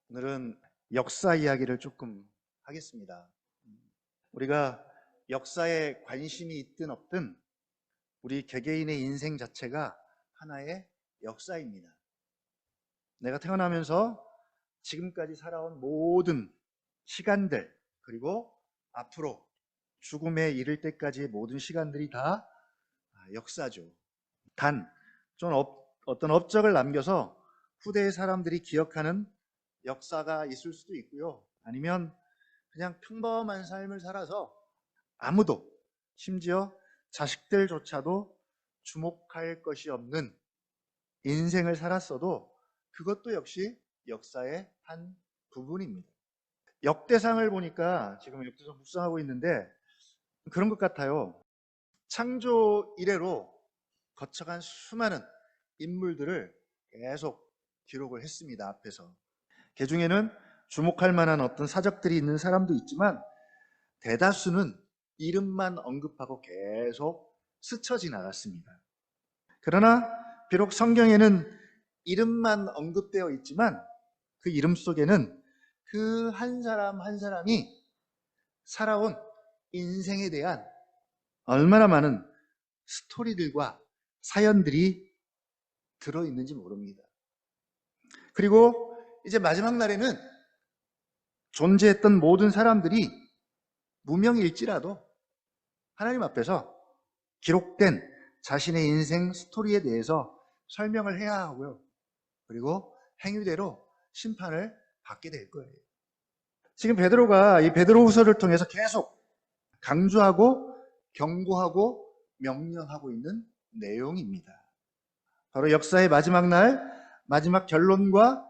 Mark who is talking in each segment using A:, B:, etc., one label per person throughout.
A: 오늘은 역사 이야기를 조금 하겠습니다. 우리가 역사에 관심이 있든 없든 우리 개개인의 인생 자체가 하나의 역사입니다. 내가 태어나면서 지금까지 살아온 모든 시간들, 그리고 앞으로 죽음에 이를 때까지의 모든 시간들이 다 역사죠. 단, 좀 어떤 업적을 남겨서 후대의 사람들이 기억하는 역사가 있을 수도 있고요. 아니면 그냥 평범한 삶을 살아서 아무도, 심지어 자식들조차도 주목할 것이 없는 인생을 살았어도 그것도 역시 역사의 한 부분입니다. 역대상을 보니까 지금 역대상 묵상하고 있는데 그런 것 같아요. 창조 이래로 거쳐간 수많은 인물들을 계속 기록을 했습니다. 앞에서. 그 중에는 주목할 만한 어떤 사적들이 있는 사람도 있지만 대다수는 이름만 언급하고 계속 스쳐 지나갔습니다. 그러나 비록 성경에는 이름만 언급되어 있지만 그 이름 속에는 그 한 사람 한 사람이 살아온 인생에 대한 얼마나 많은 스토리들과 사연들이 들어있는지 모릅니다. 그리고 이제 마지막 날에는 존재했던 모든 사람들이 무명일지라도 하나님 앞에서 기록된 자신의 인생 스토리에 대해서 설명을 해야 하고요. 그리고 행위대로 심판을 받게 될 거예요. 지금 베드로가 이 베드로후서를 통해서 계속 강조하고 경고하고 명령하고 있는 내용입니다. 바로 역사의 마지막 날, 마지막 결론과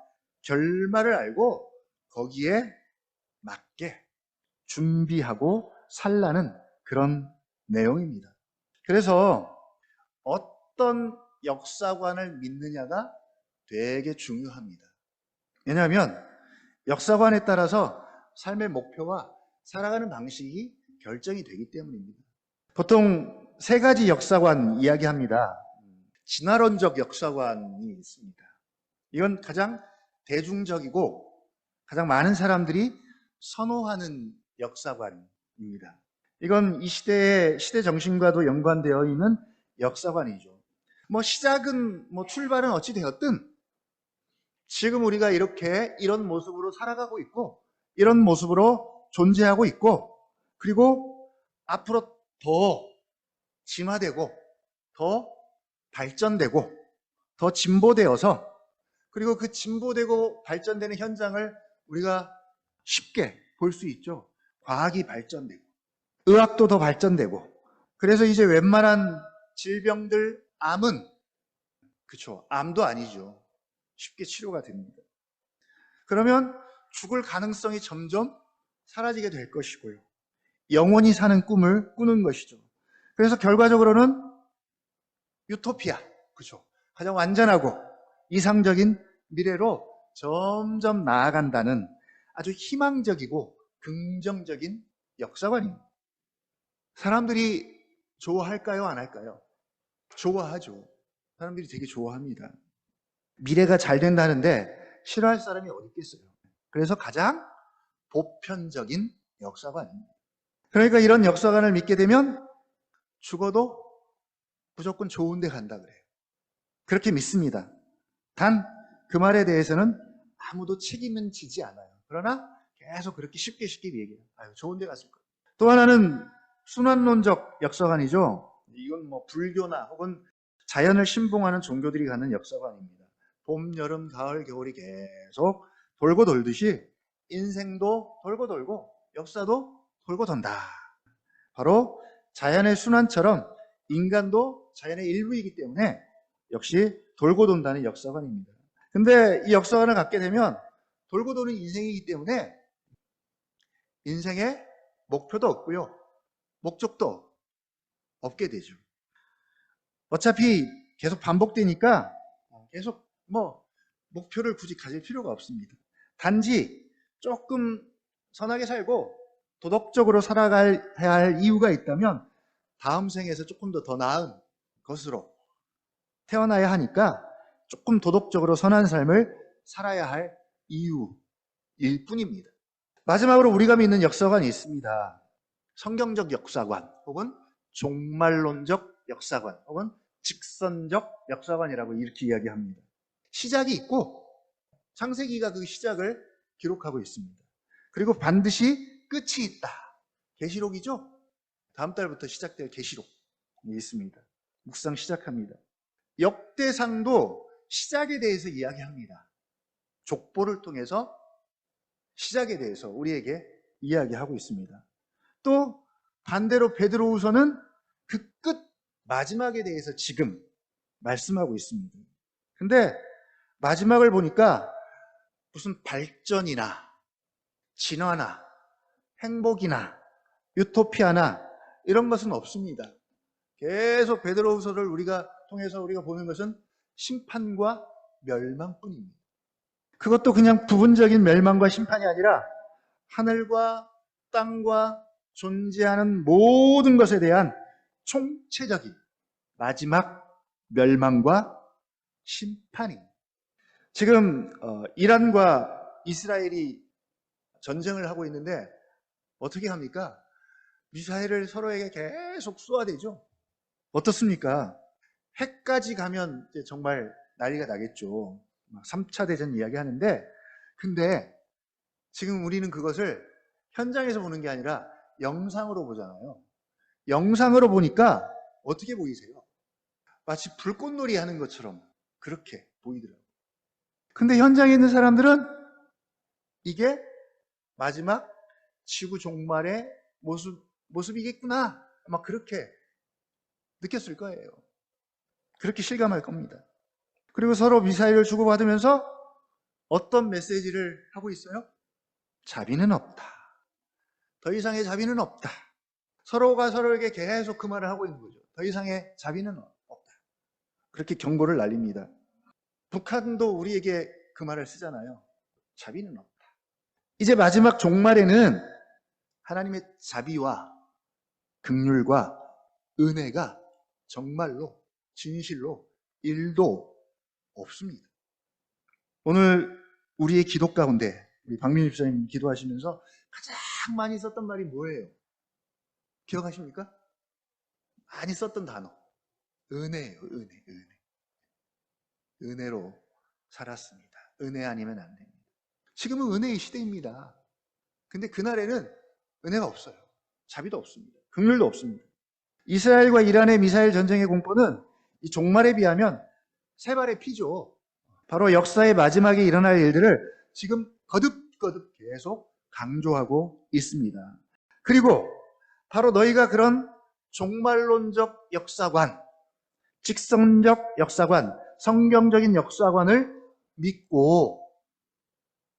A: 결말을 알고 거기에 맞게 준비하고 살라는 그런 내용입니다. 그래서 어떤 역사관을 믿느냐가 되게 중요합니다. 왜냐하면 역사관에 따라서 삶의 목표와 살아가는 방식이 결정이 되기 때문입니다. 보통 세 가지 역사관 이야기합니다. 진화론적 역사관이 있습니다. 이건 가장 대중적이고 가장 많은 사람들이 선호하는 역사관입니다. 이건 이 시대의 시대 정신과도 연관되어 있는 역사관이죠. 시작은 출발은 어찌 되었든 지금 우리가 이런 모습으로 살아가고 있고 이런 모습으로 존재하고 있고 그리고 앞으로 더 진화되고 더 발전되고 더 진보되어서 그리고 그 진보되고 발전되는 현장을 우리가 쉽게 볼 수 있죠. 과학이 발전되고 의학도 더 발전되고 그래서 이제 웬만한 질병들 암은 그렇죠. 암도 아니죠. 쉽게 치료가 됩니다. 그러면 죽을 가능성이 점점 사라지게 될 것이고요. 영원히 사는 꿈을 꾸는 것이죠. 그래서 결과적으로는 유토피아, 그렇죠. 가장 완전하고 이상적인 미래로 점점 나아간다는 아주 희망적이고 긍정적인 역사관입니다. 사람들이 좋아할까요? 안 할까요? 좋아하죠. 사람들이 되게 좋아합니다. 미래가 잘 된다는데 싫어할 사람이 어디 있겠어요? 그래서 가장 보편적인 역사관입니다. 그러니까 이런 역사관을 믿게 되면 죽어도 무조건 좋은 데 간다 그래요. 그렇게 믿습니다. 단 그 말에 대해서는 아무도 책임은 지지 않아요. 그러나 계속 그렇게 쉽게 얘기해요. 좋은 데 갔을 거예요. 또 하나는 순환론적 역사관이죠. 이건 불교나 혹은 자연을 신봉하는 종교들이 갖는 역사관입니다. 봄, 여름, 가을, 겨울이 계속 돌고 돌듯이 인생도 돌고 돌고 역사도 돌고 돈다. 바로 자연의 순환처럼 인간도 자연의 일부이기 때문에 역시 돌고 돈다는 역사관입니다. 근데 이 역사관을 갖게 되면 돌고 도는 인생이기 때문에 인생에 목표도 없고요. 목적도 없게 되죠. 어차피 계속 반복되니까 계속 목표를 굳이 가질 필요가 없습니다. 단지 조금 선하게 살고 도덕적으로 살아가야 할 이유가 있다면 다음 생에서 조금 더 나은 것으로 태어나야 하니까 조금 도덕적으로 선한 삶을 살아야 할 이유, 일뿐입니다. 마지막으로 우리가 믿는 역사관이 있습니다. 성경적 역사관 혹은 종말론적 역사관 혹은 직선적 역사관이라고 이렇게 이야기합니다. 시작이 있고 창세기가 그 시작을 기록하고 있습니다. 그리고 반드시 끝이 있다. 계시록이죠? 다음 달부터 시작될 계시록이 있습니다. 묵상 시작합니다. 역대상도 시작에 대해서 이야기합니다. 족보를 통해서 시작에 대해서 우리에게 이야기하고 있습니다. 또 반대로 베드로후서는 그 끝 마지막에 대해서 지금 말씀하고 있습니다. 근데 마지막을 보니까 무슨 발전이나 진화나 행복이나 유토피아나 이런 것은 없습니다. 계속 베드로후서를 우리가 통해서 우리가 보는 것은 심판과 멸망뿐입니다. 그것도 그냥 부분적인 멸망과 심판이 아니라 하늘과 땅과 존재하는 모든 것에 대한 총체적인 마지막 멸망과 심판입니다. 지금 이란과 이스라엘이 전쟁을 하고 있는데 어떻게 합니까? 미사일을 서로에게 계속 쏘아대죠. 어떻습니까? 핵까지 가면 이제 정말 난리가 나겠죠. 3차 대전 이야기하는데 근데 지금 우리는 그것을 현장에서 보는 게 아니라 영상으로 보잖아요. 영상으로 보니까 어떻게 보이세요? 마치 불꽃놀이 하는 것처럼 그렇게 보이더라고요. 근데 현장에 있는 사람들은 이게 마지막 지구 종말의 모습이겠구나. 막 그렇게 느꼈을 거예요. 그렇게 실감할 겁니다. 그리고 서로 미사일을 주고받으면서 어떤 메시지를 하고 있어요? 자비는 없다. 더 이상의 자비는 없다. 서로가 서로에게 계속 그 말을 하고 있는 거죠. 더 이상의 자비는 없다. 그렇게 경고를 날립니다. 북한도 우리에게 그 말을 쓰잖아요. 자비는 없다. 이제 마지막 종말에는 하나님의 자비와 긍휼과 은혜가 정말로 진실로 1도 없습니다. 오늘 우리의 기도 가운데 우리 박민희 집사님 기도하시면서 가장 많이 썼던 말이 뭐예요? 기억하십니까? 많이 썼던 단어 은혜예요. 은혜. 은혜로 살았습니다. 은혜 아니면 안 됩니다. 지금은 은혜의 시대입니다. 근데 그날에는 은혜가 없어요. 자비도 없습니다. 긍휼도 없습니다. 이스라엘과 이란의 미사일 전쟁의 공포는 이 종말에 비하면 세 발의 피죠. 바로 역사의 마지막에 일어날 일들을 지금 거듭거듭 계속 강조하고 있습니다. 그리고 바로 너희가 그런 종말론적 역사관, 직선적 역사관, 성경적인 역사관을 믿고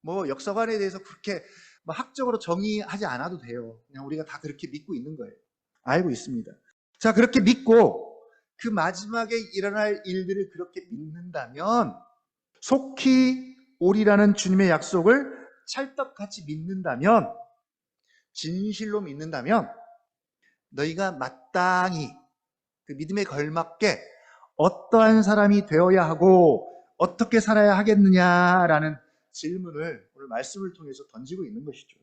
A: 뭐 역사관에 대해서 그렇게 학적으로 정의하지 않아도 돼요. 그냥 우리가 다 그렇게 믿고 있는 거예요. 알고 있습니다. 자, 그렇게 믿고 그 마지막에 일어날 일들을 그렇게 믿는다면 속히 오리라는 주님의 약속을 찰떡같이 믿는다면 진실로 믿는다면 너희가 마땅히 그 믿음에 걸맞게 어떠한 사람이 되어야 하고 어떻게 살아야 하겠느냐라는 질문을 오늘 말씀을 통해서 던지고 있는 것이죠.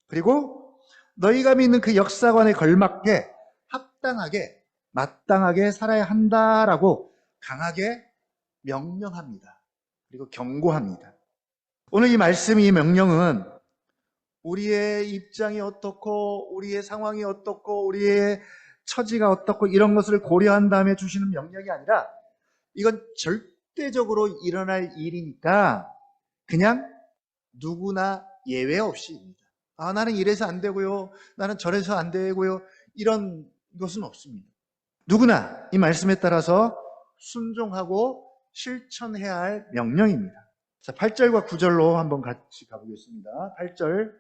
A: 그리고 너희가 믿는 그 역사관에 걸맞게 합당하게 마땅하게 살아야 한다라고 강하게 명령합니다. 그리고 경고합니다. 오늘 이 말씀, 이 명령은 우리의 입장이 어떻고 우리의 상황이 어떻고 우리의 처지가 어떻고 이런 것을 고려한 다음에 주시는 명령이 아니라 이건 절대적으로 일어날 일이니까 그냥 누구나 예외 없이입니다. 나는 이래서 안 되고요. 나는 저래서 안 되고요. 이런 것은 없습니다. 누구나 이 말씀에 따라서 순종하고 실천해야 할 명령입니다. 자, 8절과 9절로 한번 같이 가보겠습니다. 8절,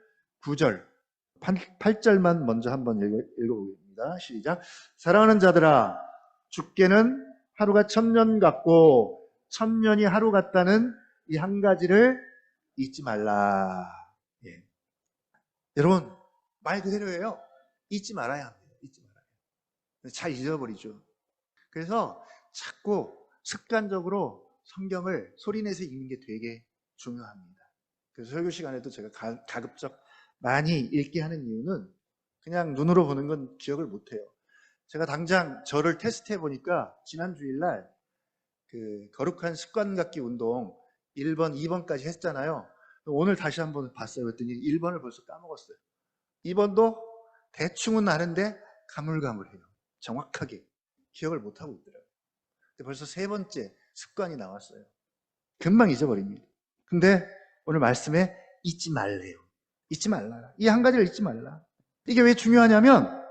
A: 9절. 8절만 먼저 한번 읽어보겠습니다. 시작. 사랑하는 자들아, 주께는 하루가 1000년 같고 1000년이 하루 같다는 이 한 가지를 잊지 말라. 예. 여러분, 말 그대로예요. 잊지 말아야 합니다. 잊지 말아야 해요. 잘 잊어버리죠. 그래서 자꾸 습관적으로 성경을 소리내서 읽는 게 되게 중요합니다. 그래서 설교 시간에도 제가 가급적 많이 읽게 하는 이유는 그냥 눈으로 보는 건 기억을 못해요. 제가 당장 저를 테스트해 보니까 지난 주일날 그 거룩한 습관 갖기 운동 1번, 2번까지 했잖아요. 오늘 다시 한번 봤어요. 그랬더니 1번을 벌써 까먹었어요. 2번도 대충은 아는데 가물가물해요. 정확하게 기억을 못하고 있더라고요. 근데 벌써 3번째 습관이 나왔어요. 금방 잊어버립니다. 근데 오늘 말씀에 잊지 말래요. 잊지 말라. 이 한 가지를 잊지 말라. 이게 왜 중요하냐면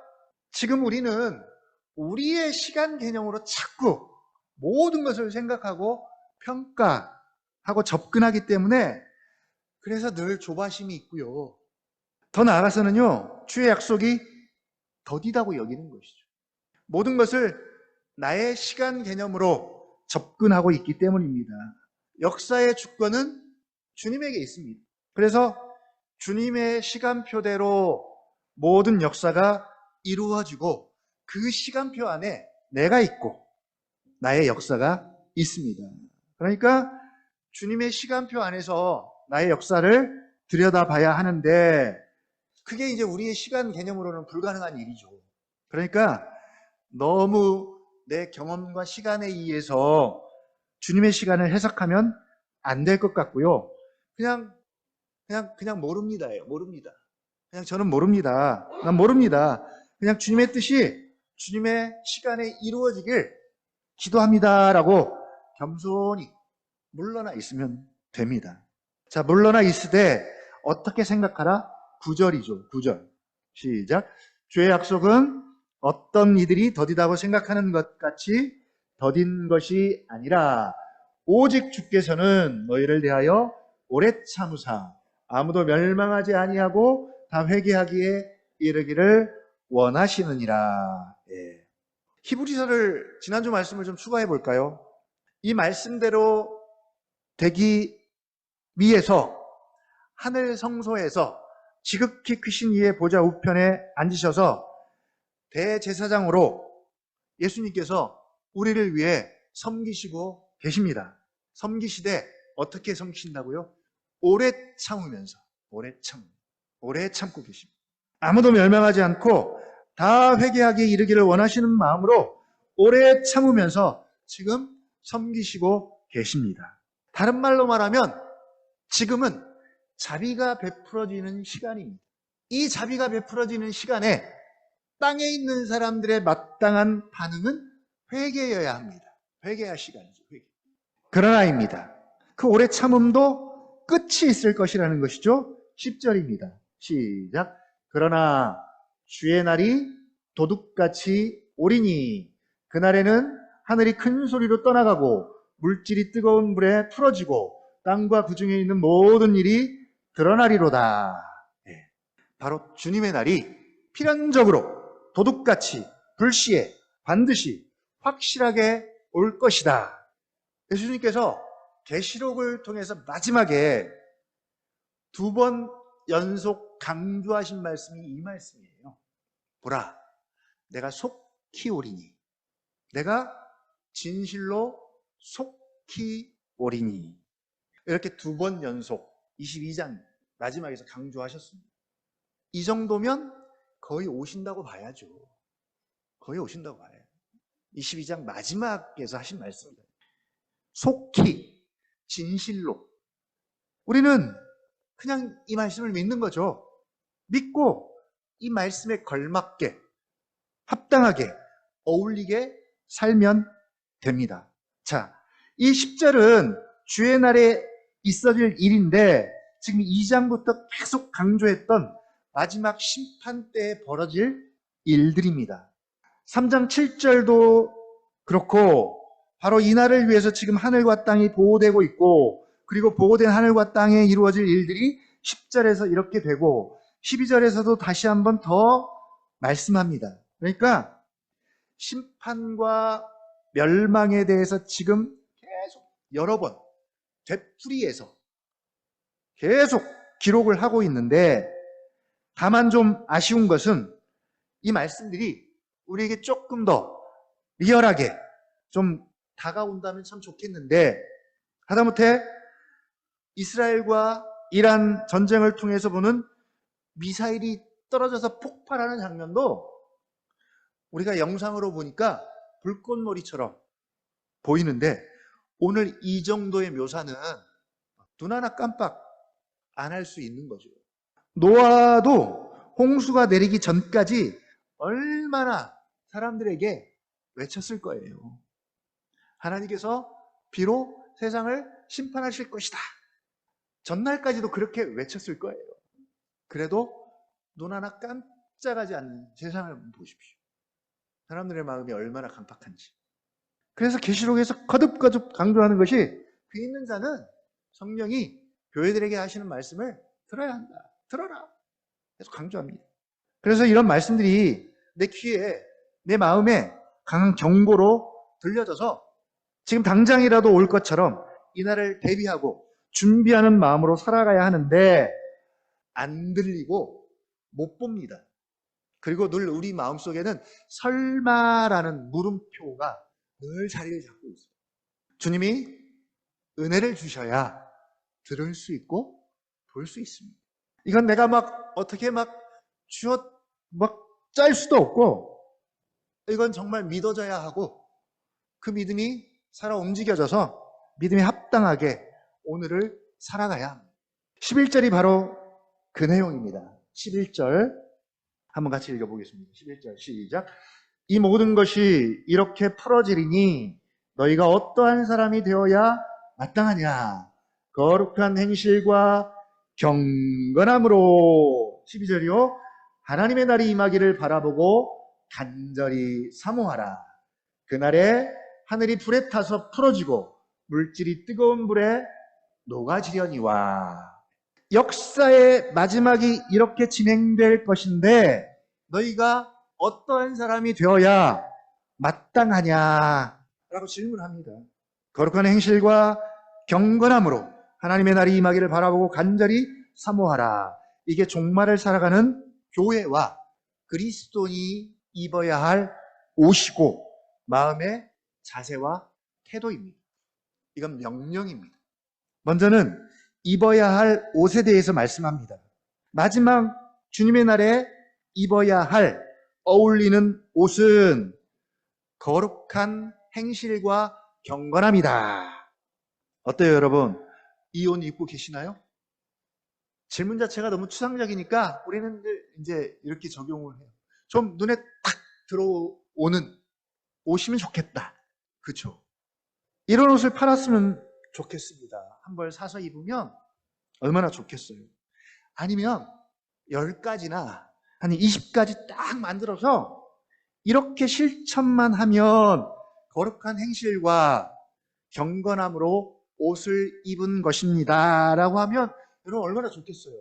A: 지금 우리는 우리의 시간 개념으로 자꾸 모든 것을 생각하고 평가하고 접근하기 때문에 그래서 늘 조바심이 있고요. 더 나아가서는요, 주의 약속이 더디다고 여기는 것이죠. 모든 것을 나의 시간 개념으로 접근하고 있기 때문입니다. 역사의 주권은 주님에게 있습니다. 그래서 주님의 시간표대로 모든 역사가 이루어지고 그 시간표 안에 내가 있고 나의 역사가 있습니다. 그러니까 주님의 시간표 안에서 나의 역사를 들여다봐야 하는데 그게 이제 우리의 시간 개념으로는 불가능한 일이죠. 그러니까 너무 내 경험과 시간에 의해서 주님의 시간을 해석하면 안 될 것 같고요. 그냥 모릅니다예요. 모릅니다. 그냥 저는 모릅니다. 난 모릅니다. 그냥 주님의 뜻이 주님의 시간에 이루어지길 기도합니다라고 겸손히 물러나 있으면 됩니다. 자, 물러나 있으되 어떻게 생각하라? 9절이죠. 9절. 시작. 주의 약속은 어떤 이들이 더디다고 생각하는 것 같이 더딘 것이 아니라 오직 주께서는 너희를 대하여 오래 참으사 아무도 멸망하지 아니하고 다 회개하기에 이르기를 원하시느니라. 예. 히브리서를 지난주 말씀을 좀 추가해 볼까요? 이 말씀대로 되기 위해서 하늘 성소에서 지극히 크신 이의 보좌 우편에 앉으셔서 대제사장으로 예수님께서 우리를 위해 섬기시고 계십니다. 섬기시되 어떻게 섬기신다고요? 오래 참으면서 오래 참고 계십니다. 아무도 멸망하지 않고 다 회개하기에 이르기를 원하시는 마음으로 오래 참으면서 지금 섬기시고 계십니다. 다른 말로 말하면 지금은 자비가 베풀어지는 시간입니다. 이 자비가 베풀어지는 시간에 땅에 있는 사람들의 마땅한 반응은 회개여야 합니다. 회개할 시간이죠. 회개. 그러나입니다. 그 오래 참음도 끝이 있을 것이라는 것이죠. 10절입니다. 시작. 그러나 주의 날이 도둑같이 오리니 그날에는 하늘이 큰 소리로 떠나가고 물질이 뜨거운 불에 풀어지고 땅과 그 중에 있는 모든 일이 드러나리로다. 네. 바로 주님의 날이 필연적으로 도둑같이 불시에 반드시 확실하게 올 것이다. 예수님께서 계시록을 통해서 마지막에 2번 연속 강조하신 말씀이 이 말씀이에요. 보라, 내가 속히 오리니, 내가 진실로 속히 오리니. 이렇게 2번 연속 22장 마지막에서 강조하셨습니다. 이 정도면 거의 오신다고 봐야죠. 거의 오신다고 봐요. 22장 마지막에서 하신 말씀입니다. 속히, 진실로. 우리는 그냥 이 말씀을 믿는 거죠. 믿고 이 말씀에 걸맞게, 합당하게, 어울리게 살면 됩니다. 자, 이 10절은 주의 날에 있어질 일인데 지금 2장부터 계속 강조했던 마지막 심판 때에 벌어질 일들입니다. 3장 7절도 그렇고 바로 이 날을 위해서 지금 하늘과 땅이 보호되고 있고 그리고 보호된 하늘과 땅에 이루어질 일들이 10절에서 이렇게 되고 12절에서도 다시 한번 더 말씀합니다. 그러니까 심판과 멸망에 대해서 지금 계속 여러 번 되풀이해서 계속 기록을 하고 있는데 다만 좀 아쉬운 것은 이 말씀들이 우리에게 조금 더 리얼하게 좀 다가온다면 참 좋겠는데 하다못해 이스라엘과 이란 전쟁을 통해서 보는 미사일이 떨어져서 폭발하는 장면도 우리가 영상으로 보니까 불꽃놀이처럼 보이는데, 오늘 이 정도의 묘사는 눈 하나 깜빡 안 할 수 있는 거죠. 노아도 홍수가 내리기 전까지 얼마나 사람들에게 외쳤을 거예요. 하나님께서 비록 세상을 심판하실 것이다. 전날까지도 그렇게 외쳤을 거예요. 그래도 눈 하나 깜짝하지 않는 세상을 보십시오. 사람들의 마음이 얼마나 강팍한지. 그래서 계시록에서 거듭거듭 강조하는 것이, 그 있는 자는 성령이 교회들에게 하시는 말씀을 들어야 한다. 들어라. 계속 강조합니다. 그래서 이런 말씀들이 내 귀에, 내 마음에 강한 경고로 들려져서 지금 당장이라도 올 것처럼 이날을 대비하고 준비하는 마음으로 살아가야 하는데, 안 들리고 못 봅니다. 그리고 늘 우리 마음속에는 설마라는 물음표가 늘 자리를 잡고 있어요. 주님이 은혜를 주셔야 들을 수 있고 볼 수 있습니다. 이건 내가 어떻게 쥐어 짤 수도 없고, 이건 정말 믿어져야 하고, 그 믿음이 살아 움직여져서 믿음에 합당하게 오늘을 살아가야 합니다. 11절이 바로 그 내용입니다. 11절 한번 같이 읽어보겠습니다. 11절 시작. 이 모든 것이 이렇게 풀어지리니 너희가 어떠한 사람이 되어야 마땅하냐. 거룩한 행실과 경건함으로. 12절이요. 하나님의 날이 임하기를 바라보고 간절히 사모하라. 그날에 하늘이 불에 타서 풀어지고 물질이 뜨거운 불에 녹아지려니와. 역사의 마지막이 이렇게 진행될 것인데, 너희가 어떠한 사람이 되어야 마땅하냐 라고 질문합니다. 거룩한 행실과 경건함으로 하나님의 날이 임하기를 바라보고 간절히 사모하라. 이게 종말을 살아가는 교회와 그리스도인이 입어야 할 옷이고 마음의 자세와 태도입니다. 이건 명령입니다. 먼저는 입어야 할 옷에 대해서 말씀합니다. 마지막 주님의 날에 입어야 할 어울리는 옷은 거룩한 행실과 경건함이다. 어때요, 여러분? 이 옷 입고 계시나요? 질문 자체가 너무 추상적이니까 우리는 이제 이렇게 적용을 해요. 좀 눈에 탁 들어오는 옷이면 좋겠다. 그렇죠? 이런 옷을 팔았으면 좋겠습니다. 한 벌 사서 입으면 얼마나 좋겠어요. 아니면 10가지나 한 20가지 딱 만들어서 이렇게 실천만 하면 거룩한 행실과 경건함으로 옷을 입은 것입니다 라고 하면 여러분 얼마나 좋겠어요.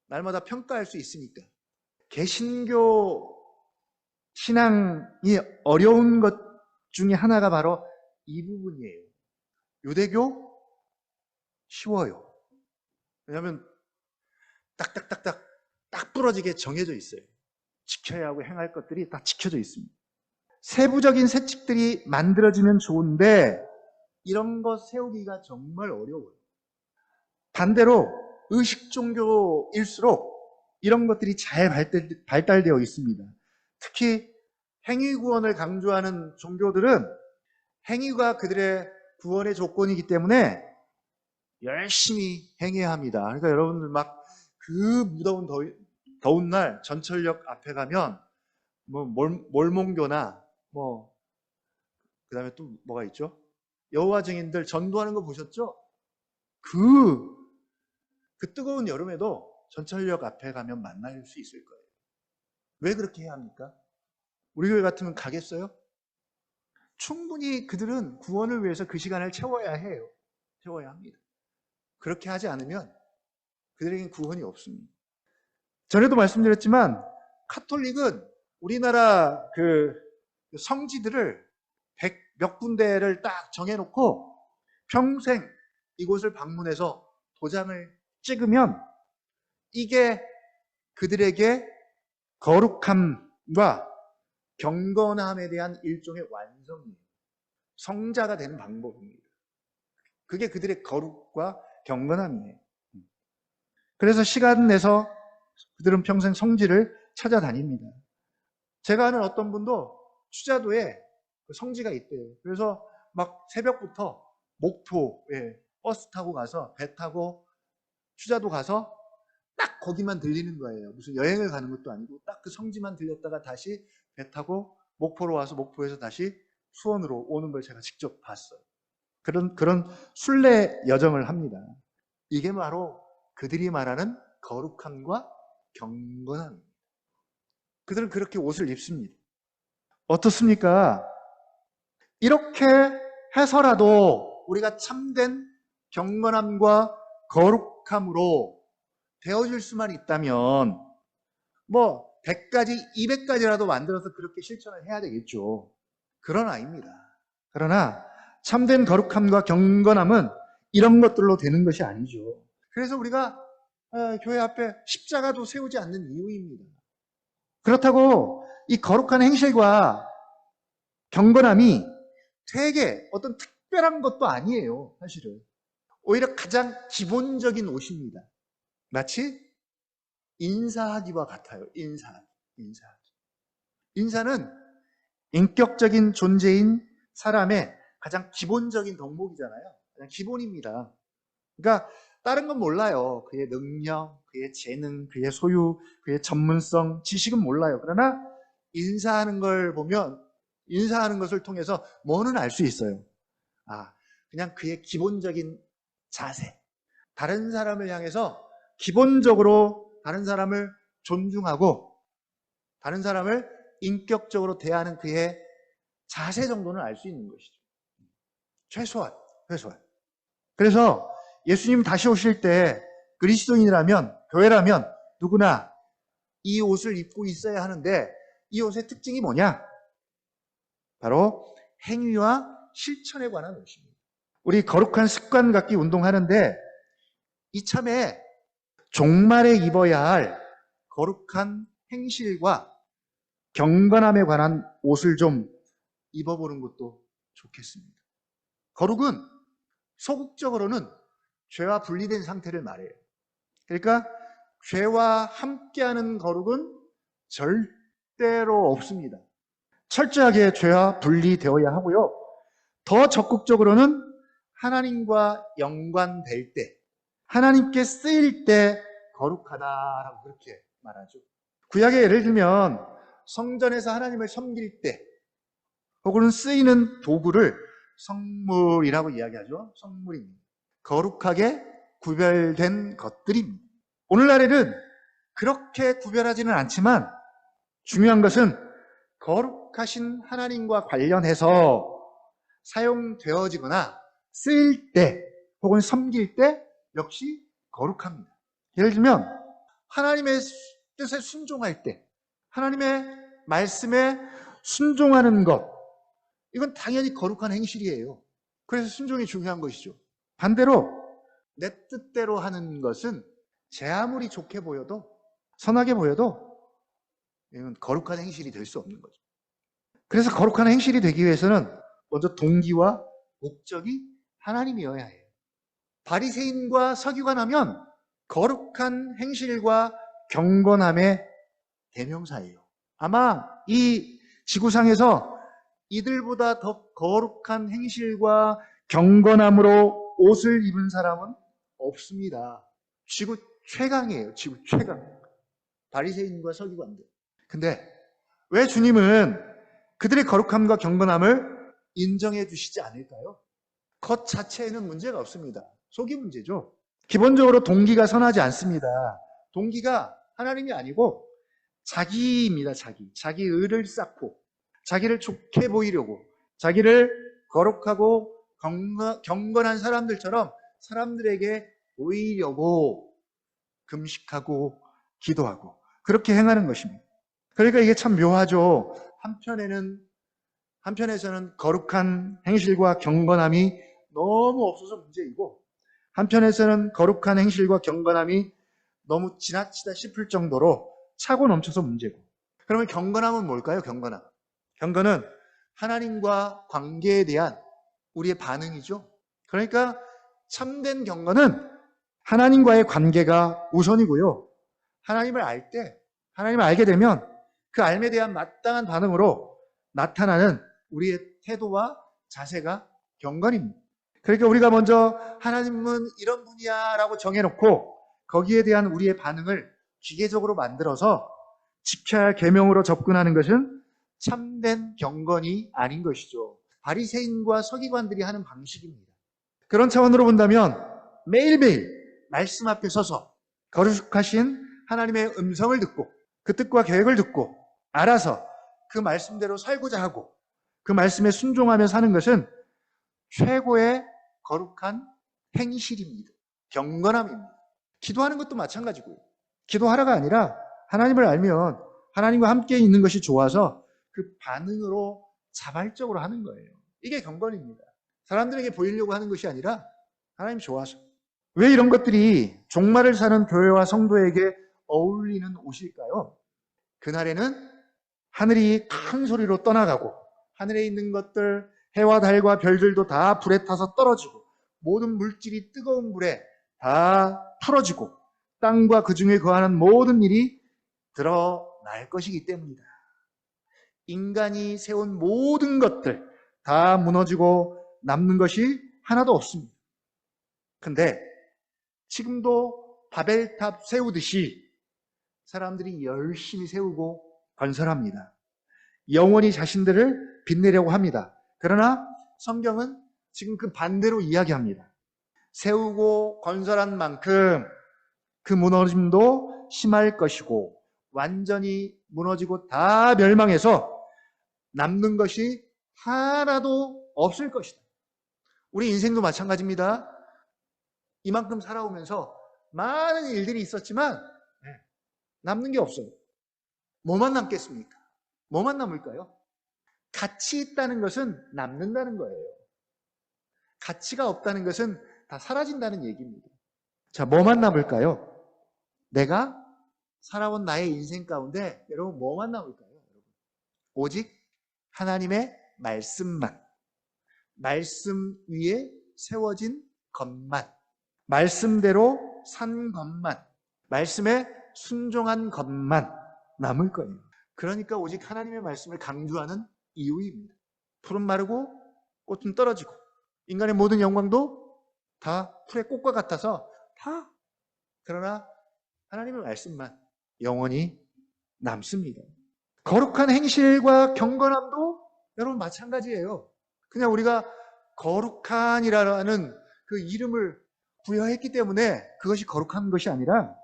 A: 날마다 평가할 수 있으니까. 개신교 신앙이 어려운 것 중에 하나가 바로 이 부분이에요. 유대교 쉬워요. 왜냐하면 딱딱딱딱 딱 부러지게 정해져 있어요. 지켜야 하고 행할 것들이 다 지켜져 있습니다. 세부적인 세칙들이 만들어지면 좋은데 이런 거 세우기가 정말 어려워요. 반대로 의식 종교일수록 이런 것들이 잘 발달되어 있습니다. 특히 행위 구원을 강조하는 종교들은 행위가 그들의 구원의 조건이기 때문에 열심히 행해야 합니다. 그러니까 여러분들 그 무더운 더운 날 전철역 앞에 가면 몰몬교나 그다음에 또 뭐가 있죠? 여호와 증인들 전도하는 거 보셨죠? 그 뜨거운 여름에도 전철역 앞에 가면 만날 수 있을 거예요. 왜 그렇게 해야 합니까? 우리 교회 같으면 가겠어요? 충분히 그들은 구원을 위해서 그 시간을 채워야 해요. 채워야 합니다. 그렇게 하지 않으면 그들에게는 구원이 없습니다. 전에도 말씀드렸지만 카톨릭은 우리나라 그 성지들을 100몇 군데를 딱 정해놓고 평생 이곳을 방문해서 도장을 찍으면 이게 그들에게 거룩함과 경건함에 대한 일종의 완성이에요. 성자가 되는 방법입니다. 그게 그들의 거룩과 경건함이에요. 그래서 시간 내서 그들은 평생 성지를 찾아다닙니다. 제가 아는 어떤 분도 추자도에 성지가 있대요. 그래서 막 새벽부터 목포에 버스 타고 가서 배 타고 추자도 가서 딱 거기만 들리는 거예요. 무슨 여행을 가는 것도 아니고 딱 그 성지만 들렸다가 다시 배 타고 목포로 와서 목포에서 다시 수원으로 오는 걸 제가 직접 봤어요. 그런 순례 여정을 합니다. 이게 바로 그들이 말하는 거룩함과 경건함입니다. 그들은 그렇게 옷을 입습니다. 어떻습니까? 이렇게 해서라도 우리가 참된 경건함과 거룩함으로 되어질 수만 있다면 100가지, 200가지라도 만들어서 그렇게 실천을 해야 되겠죠. 그건 아닙니다. 그러나 참된 거룩함과 경건함은 이런 것들로 되는 것이 아니죠. 그래서 우리가 교회 앞에 십자가도 세우지 않는 이유입니다. 그렇다고 이 거룩한 행실과 경건함이 되게 어떤 특별한 것도 아니에요, 사실은. 오히려 가장 기본적인 옷입니다. 마치 인사하기와 같아요. 인사하기. 인사는 인격적인 존재인 사람의 가장 기본적인 덕목이잖아요. 그냥 기본입니다. 그러니까 다른 건 몰라요. 그의 능력, 그의 재능, 그의 소유, 그의 전문성, 지식은 몰라요. 그러나 인사하는 걸 보면 인사하는 것을 통해서 뭐는 알 수 있어요. 그냥 그의 기본적인 자세. 다른 사람을 향해서 기본적으로 다른 사람을 존중하고 다른 사람을 인격적으로 대하는 그의 자세 정도는 알 수 있는 것이죠. 최소한. 그래서 예수님 다시 오실 때 그리스도인이라면, 교회라면 누구나 이 옷을 입고 있어야 하는데 이 옷의 특징이 뭐냐? 바로 행위와 실천에 관한 옷입니다. 우리 거룩한 습관 갖기 운동하는데 이참에 종말에 입어야 할 거룩한 행실과 경건함에 관한 옷을 좀 입어보는 것도 좋겠습니다. 거룩은 소극적으로는 죄와 분리된 상태를 말해요. 그러니까 죄와 함께하는 거룩은 절대로 없습니다. 철저하게 죄와 분리되어야 하고요. 더 적극적으로는 하나님과 연관될 때, 하나님께 쓰일 때 거룩하다라고 그렇게 말하죠. 구약의 예를 들면 성전에서 하나님을 섬길 때 혹은 쓰이는 도구를 성물이라고 이야기하죠. 성물입니다. 거룩하게 구별된 것들입니다. 오늘날에는 그렇게 구별하지는 않지만 중요한 것은 거룩하신 하나님과 관련해서 사용되어지거나 쓰일 때 혹은 섬길 때 역시 거룩합니다. 예를 들면 하나님의 뜻에 순종할 때, 하나님의 말씀에 순종하는 것, 이건 당연히 거룩한 행실이에요. 그래서 순종이 중요한 것이죠. 반대로 내 뜻대로 하는 것은 제 아무리 좋게 보여도 선하게 보여도 이건 거룩한 행실이 될 수 없는 거죠. 그래서 거룩한 행실이 되기 위해서는 먼저 동기와 목적이 하나님이어야 해요. 바리새인과 서기관하면 거룩한 행실과 경건함의 대명사예요. 아마 이 지구상에서 이들보다 더 거룩한 행실과 경건함으로 옷을 입은 사람은 없습니다. 지구 최강이에요. 지구 최강. 바리새인과 서기관들. 근데 왜 주님은 그들의 거룩함과 경건함을 인정해 주시지 않을까요? 것 자체에는 문제가 없습니다. 속이 문제죠. 기본적으로 동기가 선하지 않습니다. 동기가 하나님이 아니고 자기입니다. 자기 의를 쌓고 자기를 좋게 보이려고 자기를 거룩하고 경건한 사람들처럼 사람들에게 보이려고 금식하고 기도하고 그렇게 행하는 것입니다. 그러니까 이게 참 묘하죠. 한편에서는 거룩한 행실과 경건함이 너무 없어서 문제이고 한편에서는 거룩한 행실과 경건함이 너무 지나치다 싶을 정도로 차고 넘쳐서 문제고. 그러면 경건함은 뭘까요? 경건은 하나님과 관계에 대한 우리의 반응이죠. 그러니까 참된 경건은 하나님과의 관계가 우선이고요. 하나님을 알게 되면 그 알에 대한 마땅한 반응으로 나타나는 우리의 태도와 자세가 경건입니다. 그러니까 우리가 먼저 하나님은 이런 분이야 라고 정해놓고 거기에 대한 우리의 반응을 기계적으로 만들어서 지켜야 할 계명으로 접근하는 것은 참된 경건이 아닌 것이죠. 바리새인과 서기관들이 하는 방식입니다. 그런 차원으로 본다면 매일매일 말씀 앞에 서서 거룩하신 하나님의 음성을 듣고 그 뜻과 계획을 듣고 알아서 그 말씀대로 살고자 하고 그 말씀에 순종하며 사는 것은 최고의 거룩한 행실입니다. 경건함입니다. 기도하는 것도 마찬가지고요. 기도하라가 아니라 하나님을 알면 하나님과 함께 있는 것이 좋아서 그 반응으로 자발적으로 하는 거예요. 이게 경건입니다. 사람들에게 보이려고 하는 것이 아니라 하나님 좋아서. 왜 이런 것들이 종말을 사는 교회와 성도에게 어울리는 옷일까요? 그날에는 하늘이 큰 소리로 떠나가고 하늘에 있는 것들, 해와 달과 별들도 다 불에 타서 떨어지고 모든 물질이 뜨거운 불에 다 풀어지고 땅과 그 중에 거하는 모든 일이 드러날 것이기 때문이다. 인간이 세운 모든 것들 다 무너지고 남는 것이 하나도 없습니다. 근데 지금도 바벨탑 세우듯이 사람들이 열심히 세우고 건설합니다. 영원히 자신들을 빛내려고 합니다. 그러나 성경은 지금 그 반대로 이야기합니다. 세우고 건설한 만큼 그 무너짐도 심할 것이고 완전히 무너지고 다 멸망해서 남는 것이 하나도 없을 것이다. 우리 인생도 마찬가지입니다. 이만큼 살아오면서 많은 일들이 있었지만 남는 게 없어요. 뭐만 남겠습니까? 뭐만 남을까요? 가치 있다는 것은 남는다는 거예요. 가치가 없다는 것은 다 사라진다는 얘기입니다. 자, 뭐만 남을까요? 내가 살아온 나의 인생 가운데 여러분 뭐만 남을까요? 오직 하나님의 말씀만, 말씀 위에 세워진 것만, 말씀대로 산 것만, 말씀에 순종한 것만 남을 거예요. 그러니까 오직 하나님의 말씀을 강조하는 이유입니다. 풀은 마르고 꽃은 떨어지고 인간의 모든 영광도 다 풀의 꽃과 같아서 다, 그러나 하나님의 말씀만 영원히 남습니다. 거룩한 행실과 경건함도 여러분 마찬가지예요. 그냥 우리가 거룩한이라는 그 이름을 부여했기 때문에 그것이 거룩한 것이 아니라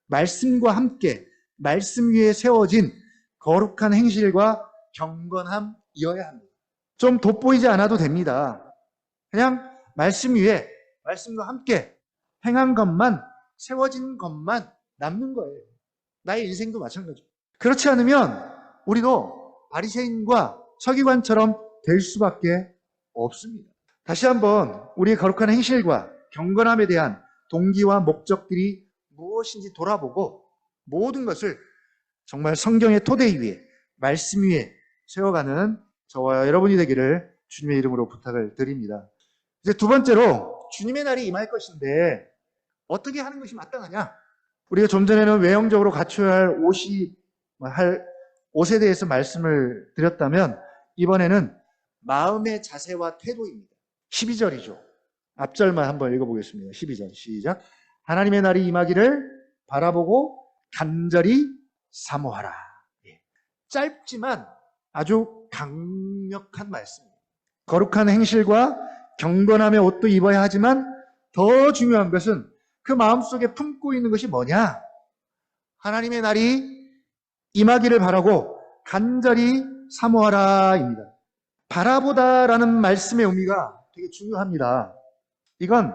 A: 말씀과 함께 말씀 위에 세워진 거룩한 행실과 경건함이어야 합니다. 좀 돋보이지 않아도 됩니다. 그냥 말씀 위에 말씀과 함께 행한 것만, 세워진 것만 남는 거예요. 나의 인생도 마찬가지입니다. 그렇지 않으면 우리도 바리새인과 서기관처럼 될 수밖에 없습니다. 다시 한번 우리의 거룩한 행실과 경건함에 대한 동기와 목적들이 무엇인지 돌아보고 모든 것을 정말 성경의 토대 위에, 말씀 위에 세워가는 저와 여러분이 되기를 주님의 이름으로 부탁을 드립니다. 이제 두 번째로 주님의 날이 임할 것인데 어떻게 하는 것이 마땅하냐? 우리가 좀 전에는 외형적으로 갖춰야 할 옷에 대해서 말씀을 드렸다면 이번에는 마음의 자세와 태도입니다. 12절이죠. 앞절만 한번 읽어보겠습니다. 12절 시작. 하나님의 날이 임하기를 바라보고 간절히 사모하라. 짧지만 아주 강력한 말씀입니다. 거룩한 행실과 경건함의 옷도 입어야 하지만 더 중요한 것은 그 마음속에 품고 있는 것이 뭐냐? 하나님의 날이 임하기를 바라고 간절히 사모하라입니다. 바라보다라는 말씀의 의미가 되게 중요합니다. 이건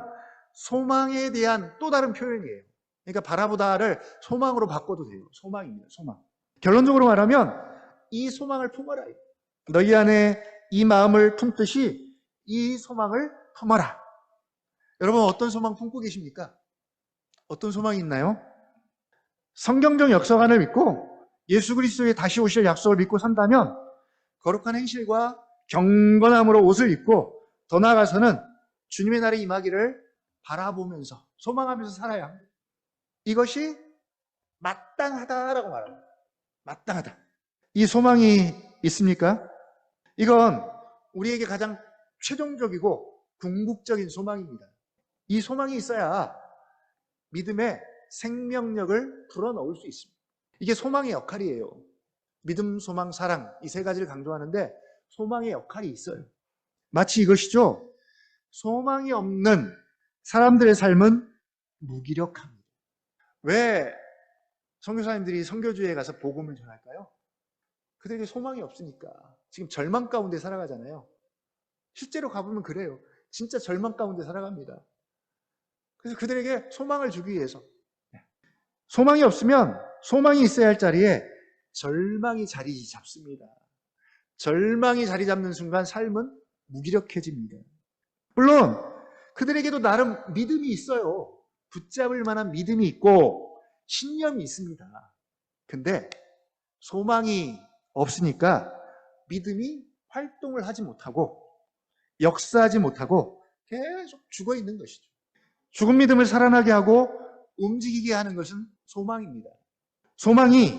A: 소망에 대한 또 다른 표현이에요. 그러니까 바라보다를 소망으로 바꿔도 돼요. 소망입니다. 소망. 결론적으로 말하면 이 소망을 품어라. 너희 안에 이 마음을 품듯이 이 소망을 품어라. 여러분 어떤 소망 품고 계십니까? 어떤 소망이 있나요? 성경적 역사관을 믿고 예수 그리스도의 다시 오실 약속을 믿고 산다면 거룩한 행실과 경건함으로 옷을 입고 더 나아가서는 주님의 날이 임하기를 바라보면서 소망하면서 살아야 합니다. 이것이 마땅하다라고 말합니다. 마땅하다. 이 소망이 있습니까? 이건 우리에게 가장 최종적이고 궁극적인 소망입니다. 이 소망이 있어야 믿음의 생명력을 불어넣을 수 있습니다. 이게 소망의 역할이에요. 믿음, 소망, 사랑 이 세 가지를 강조하는데 소망의 역할이 있어요. 마치 이것이죠. 소망이 없는 사람들의 삶은 무기력합니다. 왜 선교사님들이 선교주에 가서 복음을 전할까요? 그들에게 소망이 없으니까. 지금 절망 가운데 살아가잖아요. 실제로 가보면 그래요. 진짜 절망 가운데 살아갑니다. 그래서 그들에게 소망을 주기 위해서. 소망이 없으면 소망이 있어야 할 자리에 절망이 자리 잡습니다. 절망이 자리 잡는 순간 삶은 무기력해집니다. 물론 그들에게도 나름 믿음이 있어요. 붙잡을 만한 믿음이 있고 신념이 있습니다. 근데 소망이 없으니까 믿음이 활동을 하지 못하고 역사하지 못하고 계속 죽어 있는 것이죠. 죽은 믿음을 살아나게 하고 움직이게 하는 것은 소망입니다. 소망이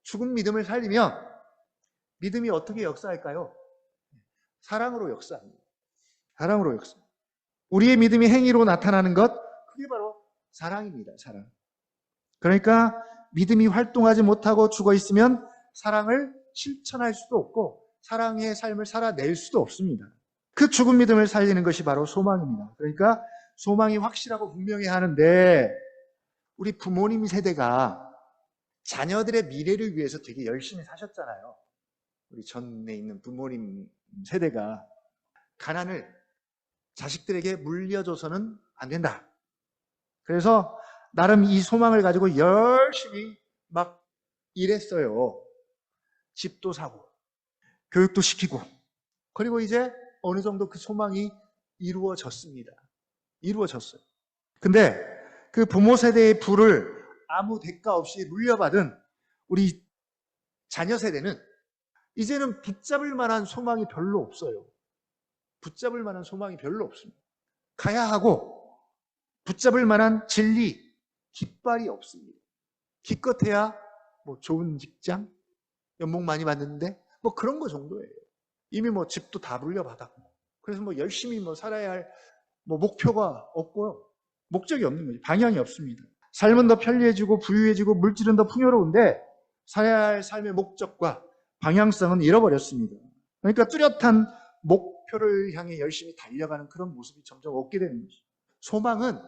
A: 죽은 믿음을 살리면 믿음이 어떻게 역사할까요? 사랑으로 역사합니다. 사랑으로 역사. 우리의 믿음이 행위로 나타나는 것, 그게 바로 사랑입니다. 사랑. 그러니까 믿음이 활동하지 못하고 죽어 있으면 사랑을 실천할 수도 없고 사랑의 삶을 살아낼 수도 없습니다. 그 죽은 믿음을 살리는 것이 바로 소망입니다. 그러니까 소망이 확실하고 분명히 하는데 우리 부모님 세대가 자녀들의 미래를 위해서 되게 열심히 사셨잖아요. 우리 전에 있는 부모님 세대가 가난을 자식들에게 물려줘서는 안 된다. 그래서 나름 이 소망을 가지고 열심히 막 일했어요. 집도 사고 교육도 시키고 그리고 이제 어느 정도 그 소망이 이루어졌습니다. 이루어졌어요. 근데 그 부모 세대의 부를 아무 대가 없이 물려받은 우리 자녀 세대는 이제는 붙잡을 만한 소망이 별로 없어요. 붙잡을 만한 소망이 별로 없습니다. 가야 하고 붙잡을 만한 진리, 깃발이 없습니다. 기껏해야 뭐 좋은 직장, 연봉 많이 받는데 뭐 그런 거 정도예요. 이미 뭐 집도 다 물려받았고 그래서 뭐 열심히 뭐 살아야 할 뭐 목표가 없고요. 목적이 없는 거죠. 방향이 없습니다. 삶은 더 편리해지고 부유해지고 물질은 더 풍요로운데 살아야 할 삶의 목적과 방향성은 잃어버렸습니다. 그러니까 뚜렷한 목표를 향해 열심히 달려가는 그런 모습이 점점 없게 되는 거죠. 소망은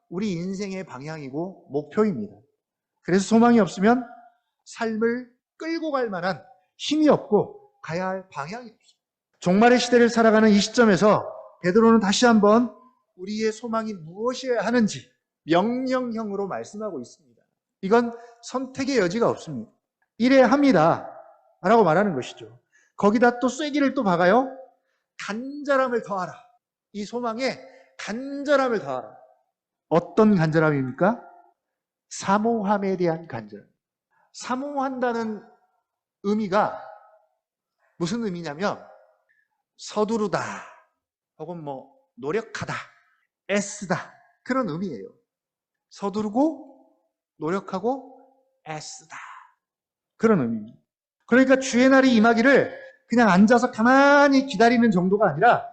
A: 우리 인생의 방향이고 목표입니다. 그래서 소망이 없으면 삶을 끌고 갈 만한 힘이 없고 가야 할 방향이 없습니다. 종말의 시대를 살아가는 이 시점에서 베드로는 다시 한번 우리의 소망이 무엇이어야 하는지 명령형으로 말씀하고 있습니다. 이건 선택의 여지가 없습니다. 이래야 합니다 라고 말하는 것이죠. 거기다 또 쐐기를 또 박아요. 간절함을 더하라. 이 소망에 간절함을 더하라. 어떤 간절함입니까? 사모함에 대한 간절함. 사모한다는 의미가 무슨 의미냐면 서두르다 혹은 뭐 노력하다, 애쓰다 그런 의미예요. 서두르고 노력하고 애쓰다 그런 의미입니다. 그러니까 주의 날이 임하기를 그냥 앉아서 가만히 기다리는 정도가 아니라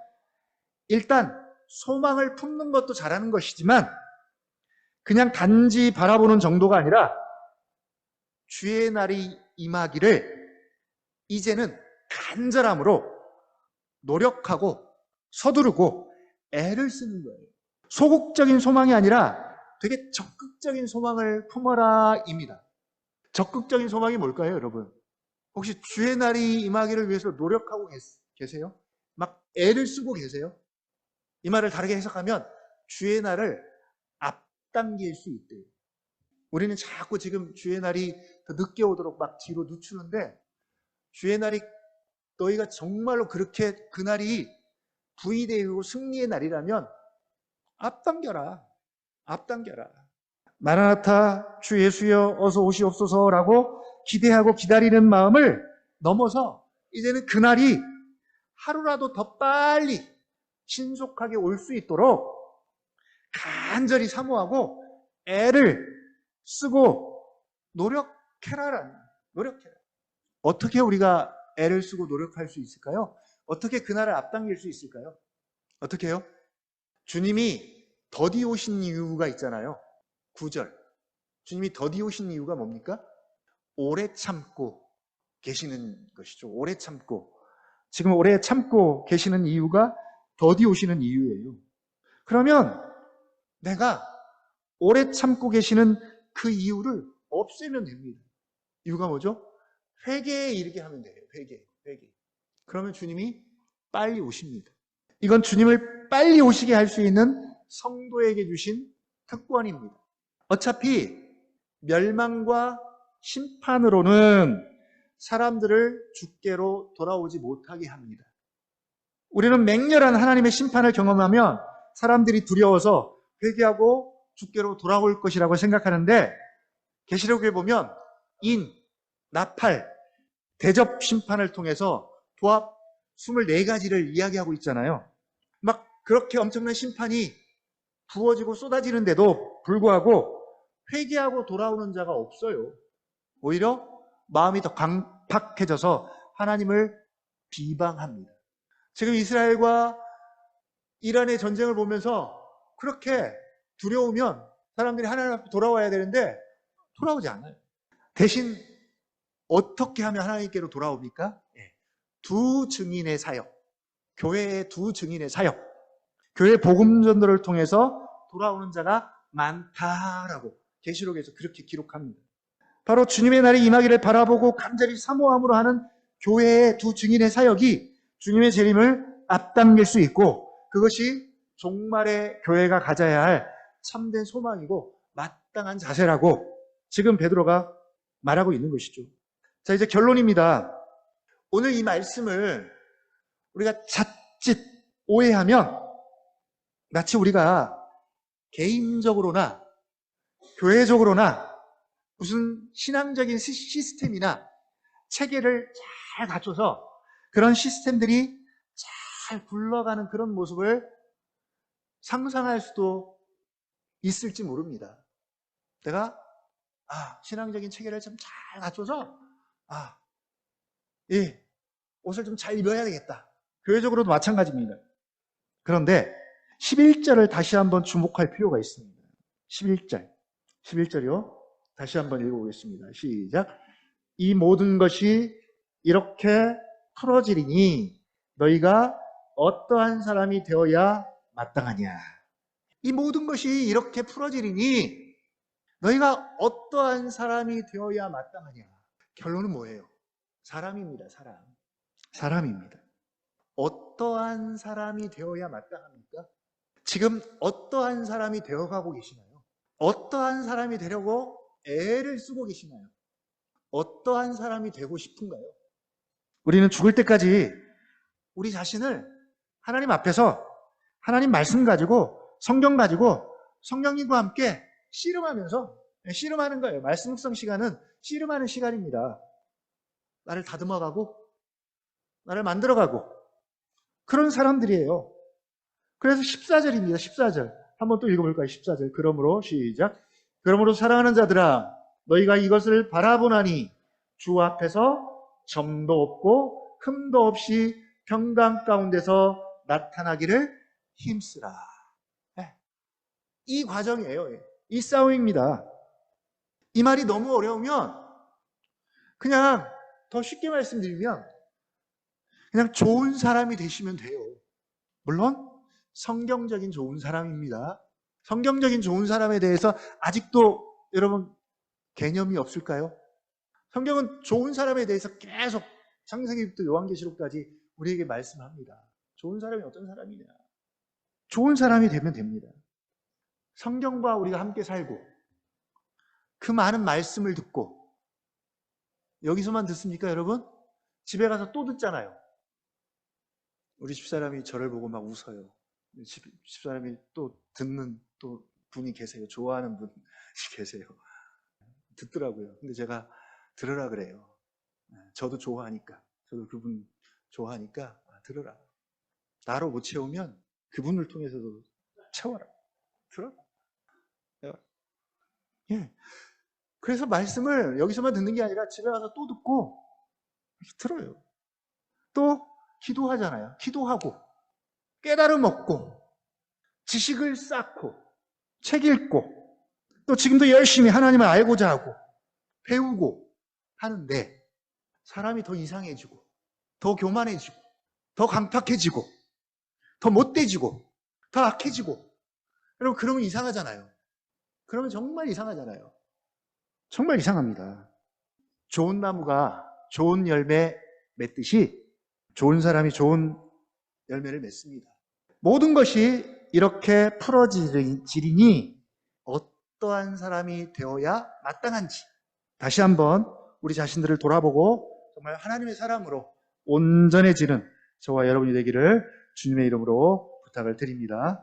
A: 일단 소망을 품는 것도 잘하는 것이지만 그냥 단지 바라보는 정도가 아니라 주의 날이 임하기를 이제는 간절함으로 노력하고 서두르고 애를 쓰는 거예요. 소극적인 소망이 아니라 되게 적극적인 소망을 품어라입니다. 적극적인 소망이 뭘까요, 여러분? 혹시 주의 날이 임하기를 위해서 노력하고 계세요? 막 애를 쓰고 계세요? 이 말을 다르게 해석하면 주의 날을 앞당길 수 있대요. 우리는 자꾸 지금 주의 날이 더 늦게 오도록 막 뒤로 늦추는데 주의 날이 너희가 정말로 그렇게 그날이 부의되고 승리의 날이라면 앞당겨라. 앞당겨라. 마라나타 주 예수여 어서 오시옵소서라고 기대하고 기다리는 마음을 넘어서 이제는 그날이 하루라도 더 빨리 신속하게 올 수 있도록 간절히 사모하고 애를 쓰고 노력해라라는, 노력해라. 어떻게 우리가 애를 쓰고 노력할 수 있을까요? 어떻게 그날을 앞당길 수 있을까요? 어떻게 해요? 주님이 더디 오신 이유가 있잖아요. 9절. 주님이 더디 오신 이유가 뭡니까? 오래 참고 계시는 것이죠. 오래 참고. 지금 오래 참고 계시는 이유가 더디 오시는 이유예요. 그러면 내가 오래 참고 계시는 그 이유를 없애면 됩니다. 이유가 뭐죠? 회개에 이르게 하면 돼요. 회개. 그러면 주님이 빨리 오십니다. 이건 주님을 빨리 오시게 할 수 있는 성도에게 주신 특권입니다. 어차피 멸망과 심판으로는 사람들을 주께로 돌아오지 못하게 합니다. 우리는 맹렬한 하나님의 심판을 경험하면 사람들이 두려워서 회개하고 주께로 돌아올 것이라고 생각하는데, 계시록에 보면 인, 나팔, 대접 심판을 통해서 도합 24가지를 이야기하고 있잖아요. 막 그렇게 엄청난 심판이 부어지고 쏟아지는데도 불구하고 회개하고 돌아오는 자가 없어요. 오히려 마음이 더 강팍해져서 하나님을 비방합니다. 지금 이스라엘과 이란의 전쟁을 보면서 그렇게 두려우면 사람들이 하나님 앞에 돌아와야 되는데 돌아오지 않아요. 대신 어떻게 하면 하나님께로 돌아옵니까? 두 증인의 사역, 교회의 두 증인의 사역, 교회 복음 전도를 통해서 돌아오는 자가 많다라고 계시록에서 그렇게 기록합니다. 바로 주님의 날이 임하기를 바라보고 간절히 사모함으로 하는 교회의 두 증인의 사역이 주님의 재림을 앞당길 수 있고, 그것이 종말의 교회가 가져야 할 참된 소망이고 마땅한 자세라고 지금 베드로가 말하고 있는 것이죠. 자, 이제 결론입니다. 오늘 이 말씀을 우리가 자칫 오해하면 마치 우리가 개인적으로나 교회적으로나 무슨 신앙적인 시스템이나 체계를 잘 갖춰서 그런 시스템들이 잘 굴러가는 그런 모습을 상상할 수도 있을지 모릅니다. 내가 신앙적인 체계를 좀 잘 갖춰서 옷을 좀 잘 입어야 되겠다. 교회적으로도 마찬가지입니다. 그런데 11절을 다시 한번 주목할 필요가 있습니다. 11절이요. 다시 한번 읽어보겠습니다. 시작. 이 모든 것이 이렇게 풀어지리니 너희가 어떠한 사람이 되어야 마땅하냐. 이 모든 것이 이렇게 풀어지리니 너희가 어떠한 사람이 되어야 마땅하냐. 결론은 뭐예요? 사람입니다. 사람입니다. 어떠한 사람이 되어야 마땅합니까? 지금 어떠한 사람이 되어가고 계시나요? 어떠한 사람이 되려고 애를 쓰고 계시나요? 어떠한 사람이 되고 싶은가요? 우리는 죽을 때까지 우리 자신을 하나님 앞에서 하나님 말씀 가지고 성경 가지고 성령님과 함께 씨름하는 거예요. 말씀 묵상 시간은 씨름하는 시간입니다. 나를 다듬어가고 나를 만들어가고 그런 사람들이에요. 그래서 14절입니다. 14절. 한번 또 읽어볼까요? 14절. 그러므로 시작. 그러므로 사랑하는 자들아 너희가 이것을 바라보나니 주 앞에서 점도 없고 흠도 없이 평강 가운데서 나타나기를 힘쓰라. 이 과정이에요. 이 싸움입니다. 이 말이 너무 어려우면 그냥 더 쉽게 말씀드리면 그냥 좋은 사람이 되시면 돼요. 물론 성경적인 좋은 사람입니다. 성경적인 좋은 사람에 대해서 아직도 여러분 개념이 없을까요? 성경은 좋은 사람에 대해서 계속 창세기부터 요한계시록까지 우리에게 말씀합니다. 좋은 사람이 어떤 사람이냐. 좋은 사람이 되면 됩니다. 성경과 우리가 함께 살고 그 많은 말씀을 듣고 여기서만 듣습니까, 여러분? 집에 가서 또 듣잖아요. 우리 집사람이 저를 보고 막 웃어요. 집사람이 또 듣는 또 분이 계세요. 좋아하는 분이 계세요. 듣더라고요. 근데 제가 들으라 그래요. 저도 좋아하니까. 저도 그분 좋아하니까 들으라. 나로 못 채우면 그분을 통해서도 채워라. 들어요. 예. 그래서 말씀을 여기서만 듣는 게 아니라 집에 가서 또 듣고 들어요. 또 기도하잖아요. 기도하고 깨달음 얻고 지식을 쌓고 책 읽고 또 지금도 열심히 하나님을 알고자 하고 배우고 하는데 사람이 더 이상해지고 더 교만해지고 더 강팍해지고 더 못돼지고 더 악해지고 여러분 그러면 이상하잖아요. 그러면 정말 이상하잖아요. 정말 이상합니다. 좋은 나무가 좋은 열매 맺듯이 좋은 사람이 좋은 열매를 맺습니다. 모든 것이 이렇게 풀어지리니 어떠한 사람이 되어야 마땅한지 다시 한번 우리 자신들을 돌아보고 정말 하나님의 사람으로 온전해지는 저와 여러분이 되기를 주님의 이름으로 부탁을 드립니다.